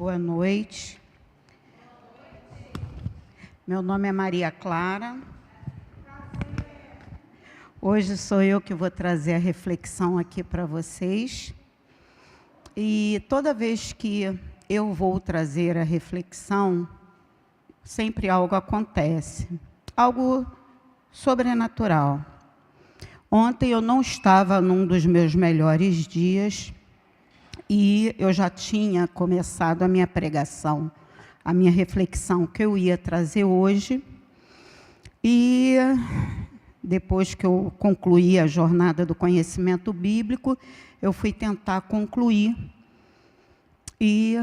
Boa noite. Meu nome é Maria Clara. Hoje sou eu que vou trazer a reflexão aqui para vocês. E toda vez que eu vou trazer a reflexão, sempre algo acontece, algo sobrenatural. Ontem eu não estava num dos meus melhores dias e eu já tinha começado a minha pregação, a minha reflexão que eu ia trazer hoje. E depois que eu concluí a jornada do conhecimento bíblico, eu fui tentar concluir. E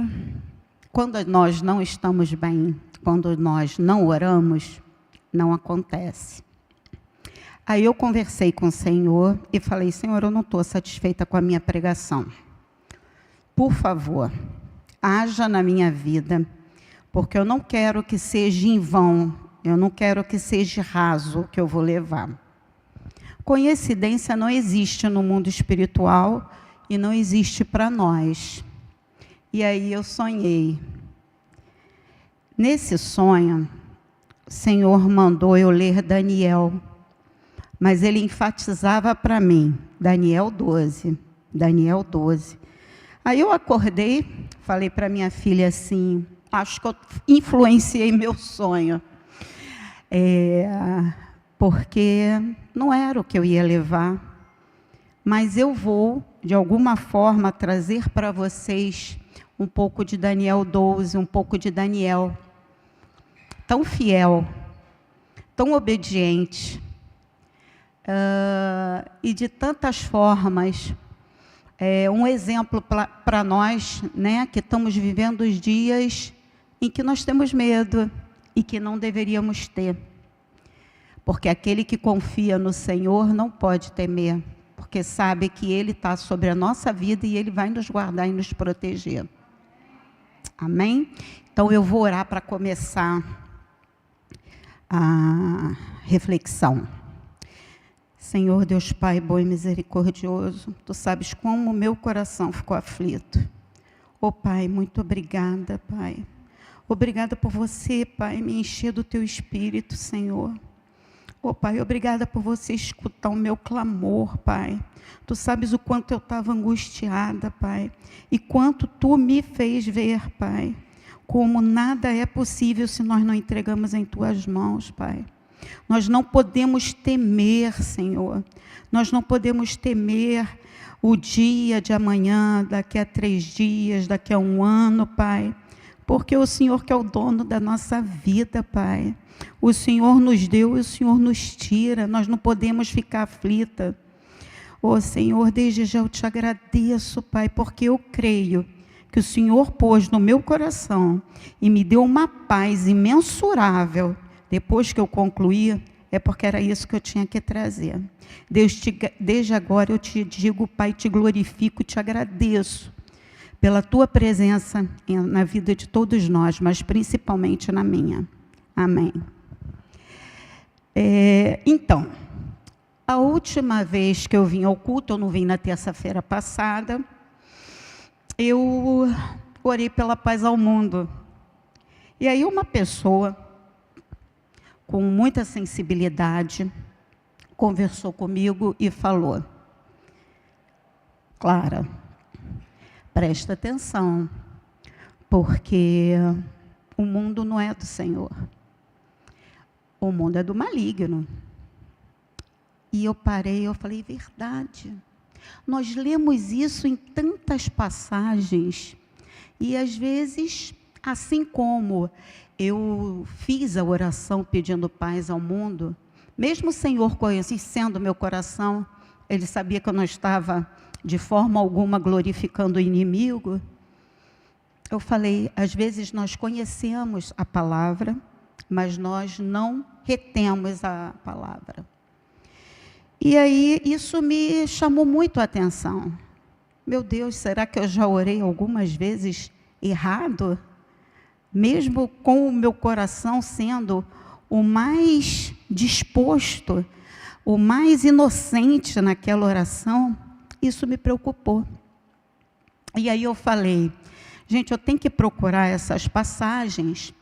quando nós não estamos bem, quando nós não oramos, não acontece. Aí eu conversei com o Senhor e falei: Senhor, eu não estou satisfeita com a minha pregação. Por favor, haja na minha vida, porque eu não quero que seja em vão, eu não quero que seja raso que eu vou levar. Coincidência não existe no mundo espiritual e não existe para nós. E aí eu sonhei. Nesse sonho, o Senhor mandou eu ler Daniel, mas ele enfatizava para mim, Daniel 12, Daniel 12. Aí eu acordei, falei para minha filha assim, acho que eu influenciei meu sonho, porque não era o que eu ia levar, mas eu vou, de alguma forma, trazer para vocês um pouco de Daniel 12, um pouco de Daniel, tão fiel, tão obediente, e de tantas formas, um exemplo para nós, né, que estamos vivendo os dias em que nós temos medo e que não deveríamos ter. Porque aquele que confia no Senhor não pode temer, porque sabe que Ele está sobre a nossa vida e Ele vai nos guardar e nos proteger. Amém? Então eu vou orar para começar a reflexão. Senhor Deus Pai, bom e misericordioso, Tu sabes como o meu coração ficou aflito. Oh Pai, muito obrigada, Pai. Obrigada por você, Pai, me encher do Teu Espírito, Senhor. Oh Pai, obrigada por você escutar o meu clamor, Pai. Tu sabes o quanto eu estava angustiada, Pai, e quanto Tu me fez ver, Pai, como nada é possível se nós não entregamos em Tuas mãos, Pai. Nós não podemos temer, Senhor. Nós não podemos temer o dia de amanhã, daqui a 3 dias, daqui a 1 ano, Pai. Porque o Senhor que é o dono da nossa vida, Pai. O Senhor nos deu e o Senhor nos tira. Nós não podemos ficar aflita. Oh, Senhor, desde já eu Te agradeço, Pai, porque eu creio que o Senhor pôs no meu coração e me deu uma paz imensurável. Depois que eu concluí, é porque era isso que eu tinha que trazer. Deus, desde agora eu Te digo, Pai, Te glorifico, Te agradeço pela Tua presença na vida de todos nós, mas principalmente na minha. Amém. Então, a última vez que eu vim ao culto, eu não vim na terça-feira passada, eu orei pela paz ao mundo. E aí uma pessoa com muita sensibilidade, conversou comigo e falou: Clara, presta atenção, porque o mundo não é do Senhor. O mundo é do maligno. E eu parei, eu falei: verdade. Nós lemos isso em tantas passagens, e às vezes, assim como eu fiz a oração pedindo paz ao mundo, mesmo o Senhor conhecendo meu coração, Ele sabia que eu não estava de forma alguma glorificando o inimigo. Eu falei: às vezes nós conhecemos a palavra, mas nós não retemos a palavra. E aí isso me chamou muito a atenção. Meu Deus, será que eu já orei algumas vezes errado? Mesmo com o meu coração sendo o mais disposto, o mais inocente naquela oração, isso me preocupou. E aí eu falei: Gente, eu tenho que procurar essas passagens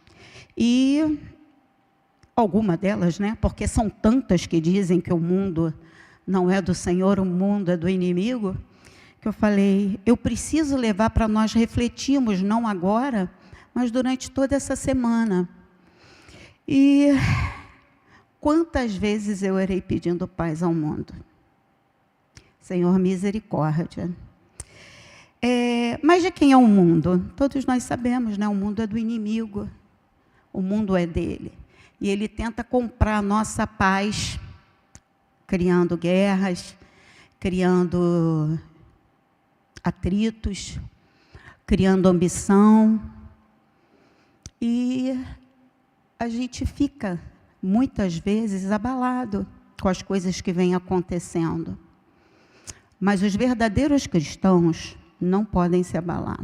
e alguma delas, né? Porque são tantas que dizem que o mundo não é do Senhor, o mundo é do inimigo, que eu falei, eu preciso levar para nós refletirmos, não agora, mas durante toda essa semana. E quantas vezes eu orei pedindo paz ao mundo? Senhor, misericórdia. Mas de quem é o mundo? Todos nós sabemos, né? O mundo é do inimigo. O mundo é dele. E ele tenta comprar a nossa paz, criando guerras, criando atritos, criando ambição. E a gente fica, muitas vezes, abalado com as coisas que vêm acontecendo. Mas os verdadeiros cristãos não podem se abalar.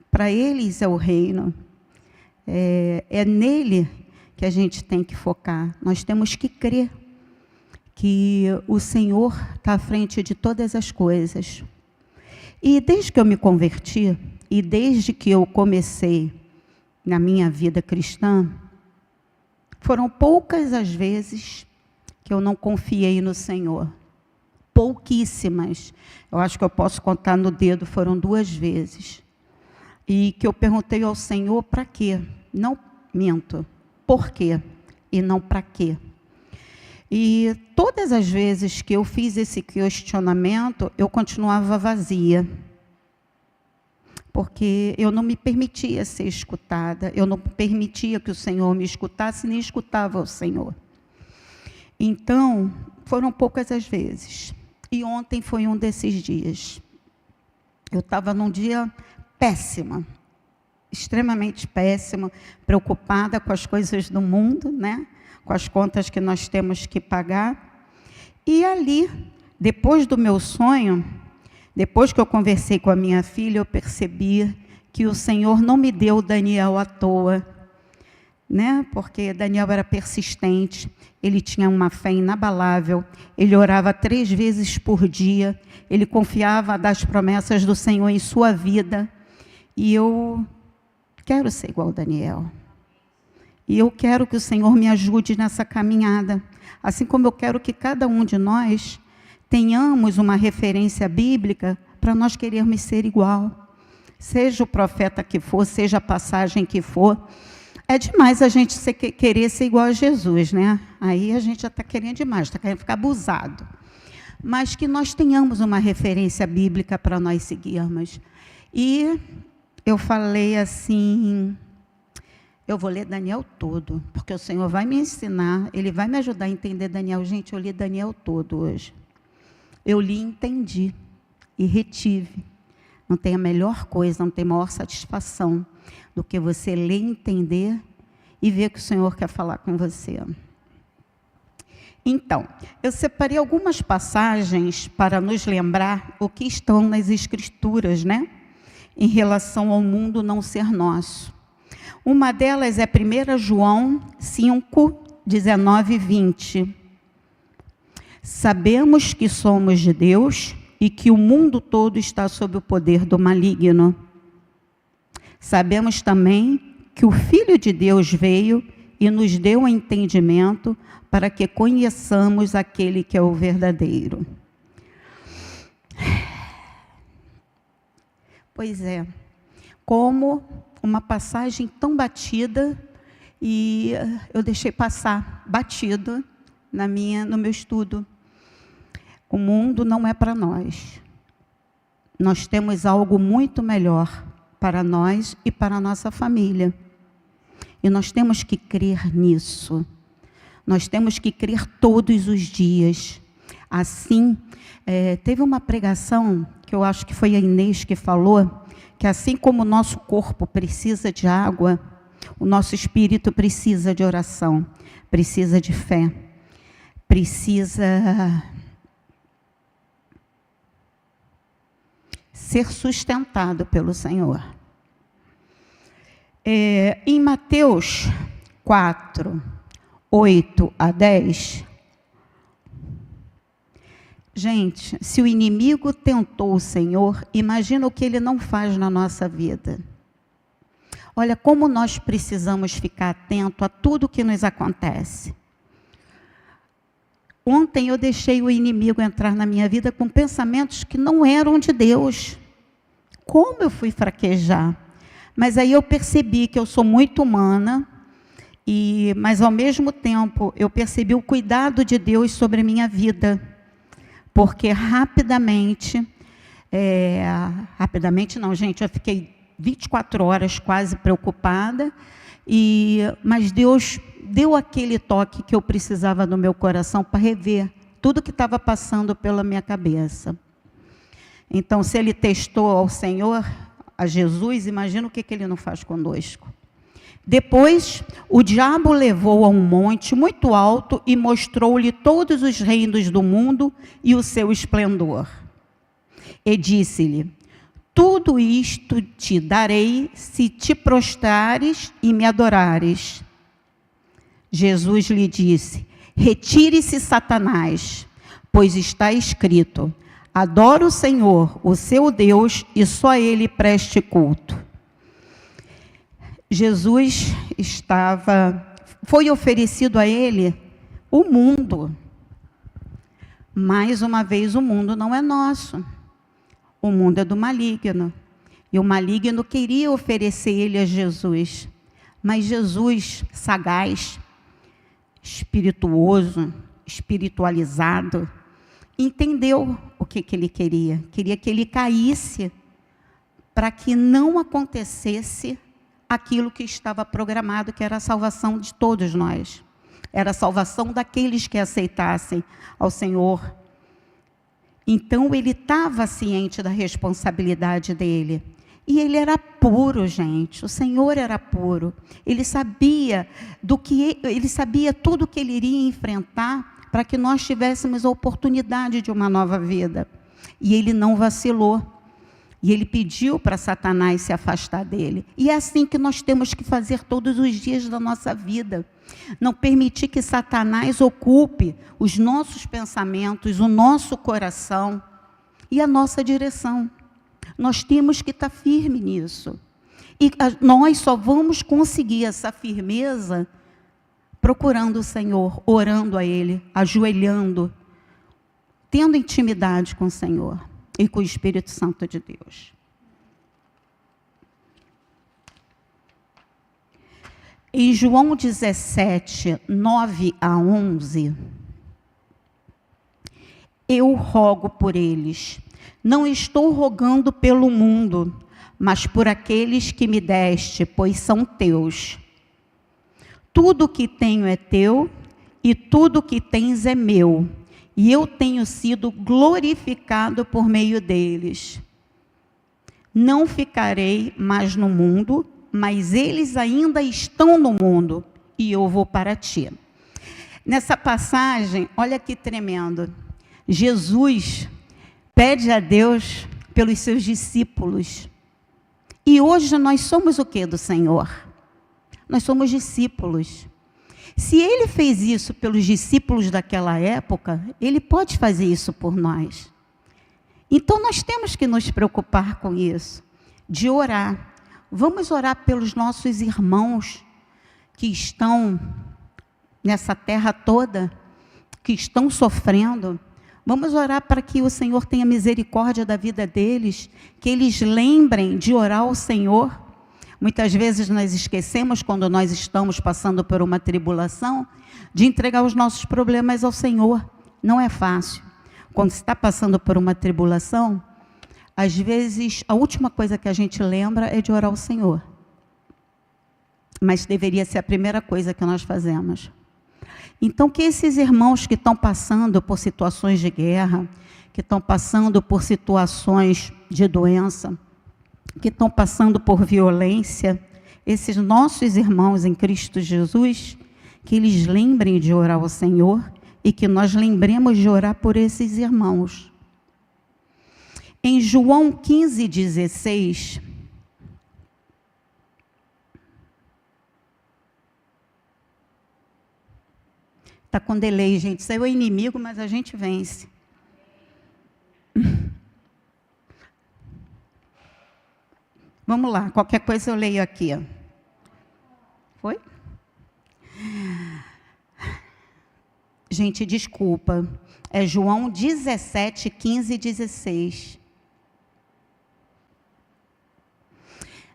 Para eles é o reino. É nele que a gente tem que focar. Nós temos que crer que o Senhor está à frente de todas as coisas. E desde que eu me converti, e desde que eu comecei na minha vida cristã, foram poucas as vezes que eu não confiei no Senhor. Pouquíssimas. Eu acho que eu posso contar no dedo, foram 2 vezes. E que eu perguntei ao Senhor, para quê? Não minto, por quê? E não para quê? E todas as vezes que eu fiz esse questionamento, eu continuava vazia. Porque eu não me permitia ser escutada, eu não permitia que o Senhor me escutasse, nem escutava o Senhor. Então, foram poucas as vezes. E ontem foi um desses dias. Eu estava num dia péssima, extremamente péssima, preocupada com as coisas do mundo, né? Com as contas que nós temos que pagar. E ali, depois do meu sonho, depois que eu conversei com a minha filha, eu percebi que o Senhor não me deu Daniel à toa, né? Porque Daniel era persistente, ele tinha uma fé inabalável, ele orava 3 vezes por dia, ele confiava das promessas do Senhor em sua vida, e eu quero ser igual a Daniel. E eu quero que o Senhor me ajude nessa caminhada, assim como eu quero que cada um de nós tenhamos uma referência bíblica para nós querermos ser igual. Seja o profeta que for, seja a passagem que for. É demais a gente querer ser igual a Jesus, né? Aí a gente já está querendo demais, está querendo ficar abusado. Mas que nós tenhamos uma referência bíblica para nós seguirmos. E eu falei assim, eu vou ler Daniel todo, porque o Senhor vai me ensinar, Ele vai me ajudar a entender Daniel. Gente, eu li Daniel todo hoje. Eu li e entendi, e retive. Não tem a melhor coisa, não tem maior satisfação do que você ler, entender e ver que o Senhor quer falar com você. Então, eu separei algumas passagens para nos lembrar o que estão nas Escrituras, né? Em relação ao mundo não ser nosso. Uma delas é 1 João 5, 19 e 20. Sabemos que somos de Deus e que o mundo todo está sob o poder do maligno. Sabemos também que o Filho de Deus veio e nos deu o entendimento para que conheçamos aquele que é o verdadeiro. Pois é, como uma passagem tão batida, e eu deixei passar, batido, no meu estudo. O mundo não é para nós. Nós temos algo muito melhor para nós e para a nossa família. E nós temos que crer nisso. Nós temos que crer todos os dias. Assim, teve uma pregação, que eu acho que foi a Inês que falou, que assim como o nosso corpo precisa de água, o nosso espírito precisa de oração, precisa de fé, precisa ser sustentado pelo Senhor. Em Mateus 4, 8 a 10, Gente, se o inimigo tentou o Senhor, imagina o que ele não faz na nossa vida. Olha como nós precisamos ficar atento a tudo que nos acontece. Ontem eu deixei o inimigo entrar na minha vida com pensamentos que não eram de Deus. Como eu fui fraquejar? Mas aí eu percebi que eu sou muito humana, mas ao mesmo tempo eu percebi o cuidado de Deus sobre a minha vida. Porque rapidamente não, gente, eu fiquei 24 horas quase preocupada, mas Deus deu aquele toque que eu precisava no meu coração para rever tudo que estava passando pela minha cabeça. Então, se ele testou ao Senhor, a Jesus, imagina o que ele não faz conosco. Depois, o diabo levou a um monte muito alto e mostrou-lhe todos os reinos do mundo e o seu esplendor. E disse-lhe: tudo isto te darei se te prostrares e me adorares. Jesus lhe disse: retire-se, Satanás, pois está escrito: adora o Senhor, o seu Deus, e só a ele preste culto. Jesus foi oferecido a ele o mundo. Mais uma vez, o mundo não é nosso. O mundo é do maligno. E o maligno queria oferecer ele a Jesus. Mas Jesus, sagaz, espirituoso, espiritualizado, entendeu o que ele queria. Queria que ele caísse para que não acontecesse aquilo que estava programado, que era a salvação de todos nós. Era a salvação daqueles que aceitassem ao Senhor. Então, ele estava ciente da responsabilidade dele. E ele era puro, gente. O Senhor era puro. Ele sabia tudo que ele iria enfrentar para que nós tivéssemos a oportunidade de uma nova vida. E ele não vacilou. E ele pediu para Satanás se afastar dele. E é assim que nós temos que fazer todos os dias da nossa vida. Não permitir que Satanás ocupe os nossos pensamentos, o nosso coração e a nossa direção. Nós temos que estar firme nisso. E nós só vamos conseguir essa firmeza procurando o Senhor, orando a Ele, ajoelhando, tendo intimidade com o Senhor e com o Espírito Santo de Deus. Em João 17, 9 a 11, eu rogo por eles. Não estou rogando pelo mundo, mas por aqueles que me deste, pois são teus. Tudo que tenho é teu, e tudo que tens é meu, e eu tenho sido glorificado por meio deles. Não ficarei mais no mundo, mas eles ainda estão no mundo, e eu vou para ti. Nessa passagem, olha que tremendo. Jesus pede a Deus pelos seus discípulos. E hoje nós somos o que do Senhor? Nós somos discípulos. Se ele fez isso pelos discípulos daquela época, ele pode fazer isso por nós. Então nós temos que nos preocupar com isso, de orar. Vamos orar pelos nossos irmãos que estão nessa terra toda, que estão sofrendo. Vamos orar para que o Senhor tenha misericórdia da vida deles, que eles lembrem de orar ao Senhor. Muitas vezes nós esquecemos, quando nós estamos passando por uma tribulação, de entregar os nossos problemas ao Senhor. Não é fácil. Quando você está passando por uma tribulação, às vezes a última coisa que a gente lembra é de orar ao Senhor. Mas deveria ser a primeira coisa que nós fazemos. Então, que esses irmãos que estão passando por situações de guerra, que estão passando por situações de doença, que estão passando por violência, esses nossos irmãos em Cristo Jesus, que eles lembrem de orar ao Senhor e que nós lembremos de orar por esses irmãos. Em João 15, 16... Está com delay, gente. Isso aí é o inimigo, mas a gente vence. Vamos lá, qualquer coisa eu leio aqui. Foi? Gente, desculpa. É João 17, 15 e 16.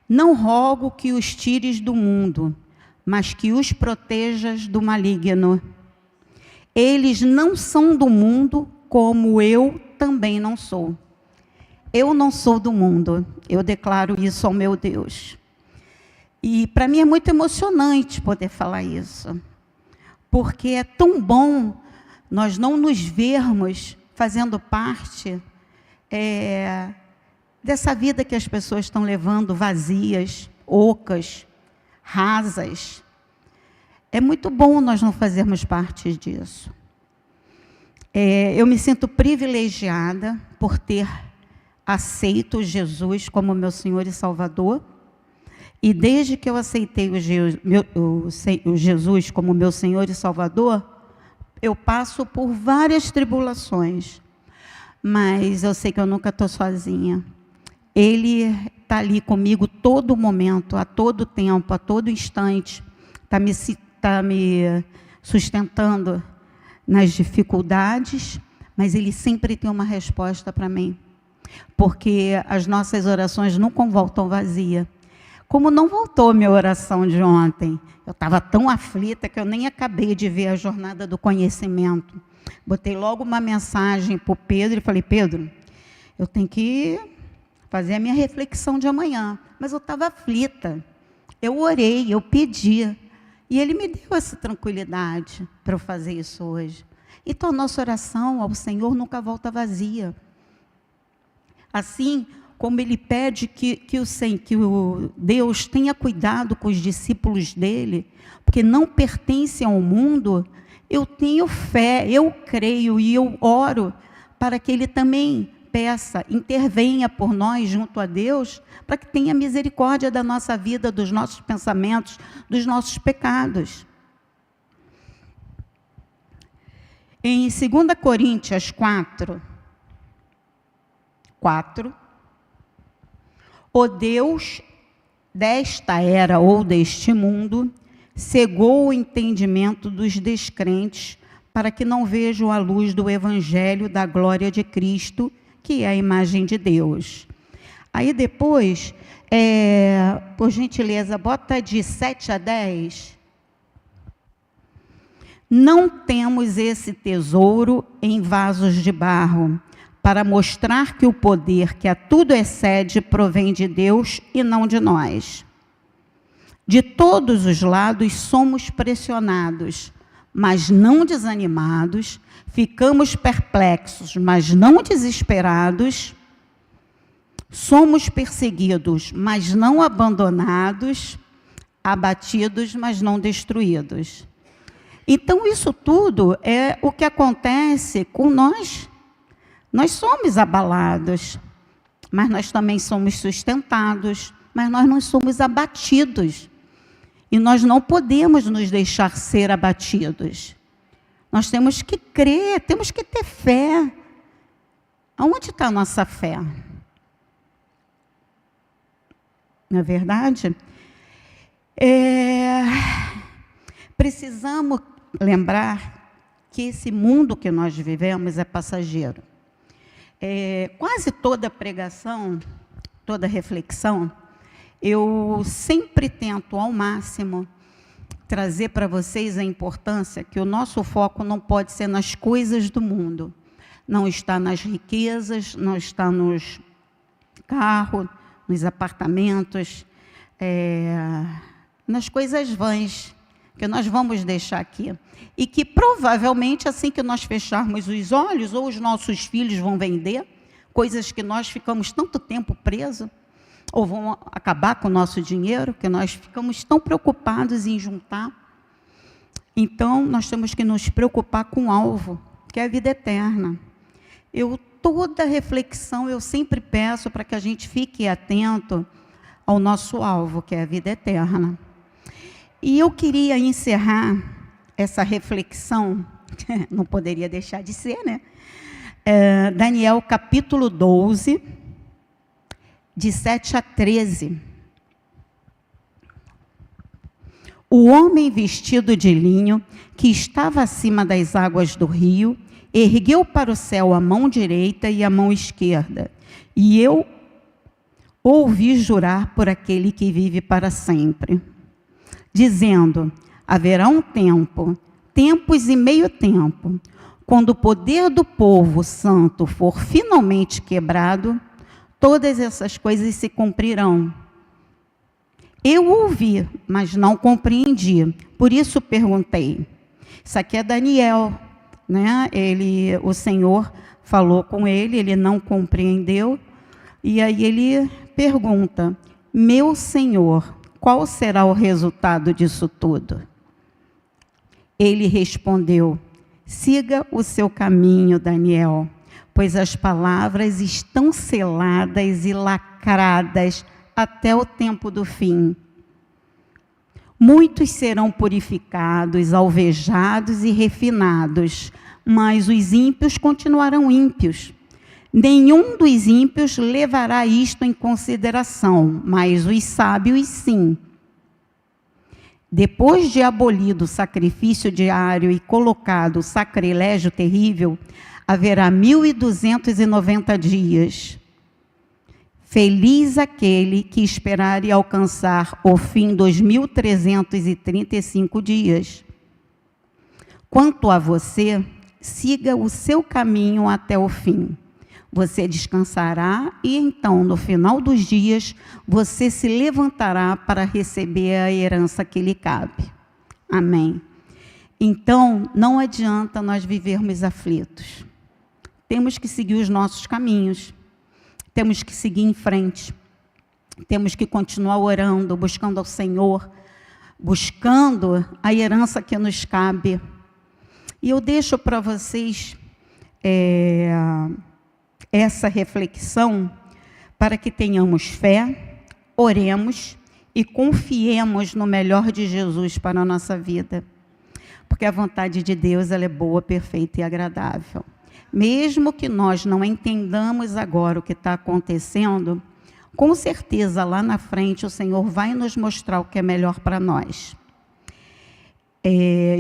Não rogo que os tires do mundo, mas que os protejas do maligno. Eles não são do mundo, como eu também não sou. Eu não sou do mundo, eu declaro isso ao meu Deus. E para mim é muito emocionante poder falar isso, porque é tão bom nós não nos vermos fazendo parte dessa vida que as pessoas estão levando, vazias, ocas, rasas. É muito bom nós não fazermos parte disso. Eu me sinto privilegiada por ter aceito Jesus como meu Senhor e Salvador. E desde que eu aceitei o Jesus como meu Senhor e Salvador, eu passo por várias tribulações. Mas eu sei que eu nunca estou sozinha. Ele está ali comigo todo momento, a todo tempo, a todo instante. Está me sustentando nas dificuldades, mas Ele sempre tem uma resposta para mim. Porque as nossas orações nunca voltam vazias. Como não voltou minha oração de ontem. Eu estava tão aflita que eu nem acabei de ver a jornada do conhecimento. Botei logo uma mensagem para o Pedro e falei, Pedro, eu tenho que fazer a minha reflexão de amanhã. Mas eu estava aflita. Eu orei, eu pedi. E ele me deu essa tranquilidade para eu fazer isso hoje. Então, a nossa oração ao Senhor nunca volta vazia. Assim como ele pede que o Deus tenha cuidado com os discípulos dele, porque não pertencem ao mundo, eu tenho fé, eu creio e eu oro para que ele também peça, intervenha por nós junto a Deus, para que tenha misericórdia da nossa vida, dos nossos pensamentos, dos nossos pecados. Em 2 Coríntios 4, o Deus desta era ou deste mundo cegou o entendimento dos descrentes para que não vejam a luz do evangelho da glória de Cristo, que é a imagem de Deus. Aí depois, por gentileza, bota de 7 a 10. Não temos esse tesouro em vasos de barro, para mostrar que o poder que a tudo excede provém de Deus e não de nós. De todos os lados somos pressionados, mas não desanimados, ficamos perplexos, mas não desesperados, somos perseguidos, mas não abandonados, abatidos, mas não destruídos. Então, isso tudo é o que acontece com nós. Nós somos abalados, mas nós também somos sustentados, mas nós não somos abatidos. E nós não podemos nos deixar ser abatidos. Nós temos que crer, temos que ter fé. Aonde está a nossa fé? Não é verdade? Precisamos lembrar que esse mundo que nós vivemos é passageiro. Quase toda pregação, toda reflexão, eu sempre tento ao máximo trazer para vocês a importância que o nosso foco não pode ser nas coisas do mundo, não está nas riquezas, não está nos carros, nos apartamentos, nas coisas vãs que nós vamos deixar aqui. E que provavelmente assim que nós fecharmos os olhos, ou os nossos filhos vão vender, coisas que nós ficamos tanto tempo presos, ou vão acabar com o nosso dinheiro, que nós ficamos tão preocupados em juntar. Então, nós temos que nos preocupar com o alvo, que é a vida eterna. Toda reflexão, eu sempre peço para que a gente fique atento ao nosso alvo, que é a vida eterna. E eu queria encerrar essa reflexão, não poderia deixar de ser, né? Daniel capítulo 12, de 7 a 13. O homem vestido de linho, que estava acima das águas do rio, ergueu para o céu a mão direita e a mão esquerda, e eu ouvi jurar por aquele que vive para sempre, dizendo: haverá um tempo, tempos e meio tempo, quando o poder do povo santo for finalmente quebrado, todas essas coisas se cumprirão. Eu ouvi, mas não compreendi. Por isso perguntei. Isso aqui é Daniel, né? O Senhor falou com ele não compreendeu. E aí ele pergunta: meu Senhor, qual será o resultado disso tudo? Ele respondeu: siga o seu caminho, Daniel, pois as palavras estão seladas e lacradas até o tempo do fim. Muitos serão purificados, alvejados e refinados, mas os ímpios continuarão ímpios. Nenhum dos ímpios levará isto em consideração, mas os sábios sim. Depois de abolido o sacrifício diário e colocado o sacrilégio terrível, haverá 1290 dias. Feliz aquele que esperar e alcançar o fim dos 1335 dias. Quanto a você, siga o seu caminho até o fim. Você descansará e então, no final dos dias, você se levantará para receber a herança que lhe cabe. Amém. Então, não adianta nós vivermos aflitos. Temos que seguir os nossos caminhos. Temos que seguir em frente. Temos que continuar orando, buscando ao Senhor, buscando a herança que nos cabe. E eu deixo para vocês essa reflexão para que tenhamos fé, oremos e confiemos no melhor de Jesus para a nossa vida. Porque a vontade de Deus, ela é boa, perfeita e agradável. Mesmo que nós não entendamos agora o que está acontecendo, com certeza lá na frente o Senhor vai nos mostrar o que é melhor para nós.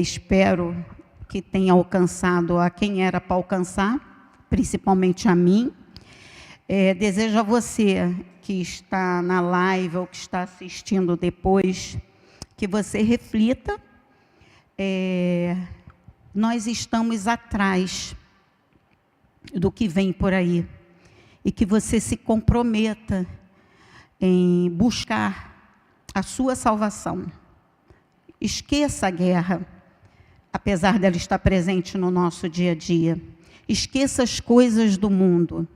Espero que tenha alcançado a quem era para alcançar, principalmente a mim. Desejo a você que está na live ou que está assistindo depois, que você reflita. Nós estamos atrás do que vem por aí, e que você se comprometa em buscar a sua salvação. Esqueça a guerra, apesar dela estar presente no nosso dia a dia. Esqueça as coisas do mundo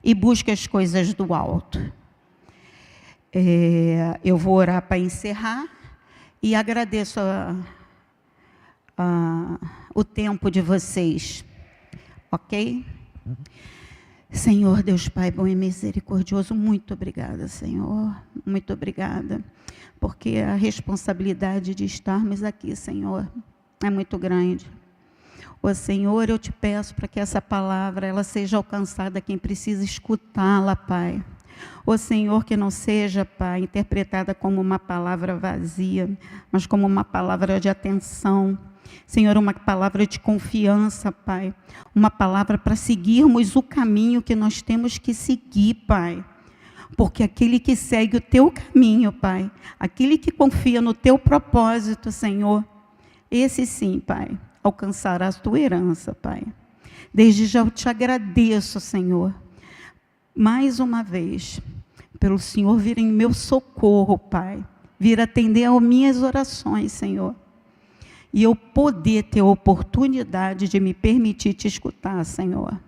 e busque as coisas do alto. Eu vou orar para encerrar e agradeço o tempo de vocês, ok? Senhor, Deus Pai bom e misericordioso, muito obrigada, Senhor, muito obrigada, porque a responsabilidade de estarmos aqui, Senhor, é muito grande. Ó Senhor, eu te peço para que essa palavra, ela seja alcançada a quem precisa escutá-la, Pai. Ó Senhor, que não seja, Pai, interpretada como uma palavra vazia, mas como uma palavra de atenção. Senhor, uma palavra de confiança, Pai. Uma palavra para seguirmos o caminho que nós temos que seguir, Pai. Porque aquele que segue o teu caminho, Pai, aquele que confia no teu propósito, Senhor, esse sim, Pai, alcançará a tua herança, Pai. Desde já eu te agradeço, Senhor, mais uma vez, pelo Senhor vir em meu socorro, Pai. Vir atender às minhas orações, Senhor. E eu poder ter a oportunidade de me permitir te escutar, Senhor.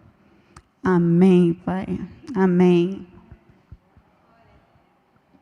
Amém, Pai. Amém.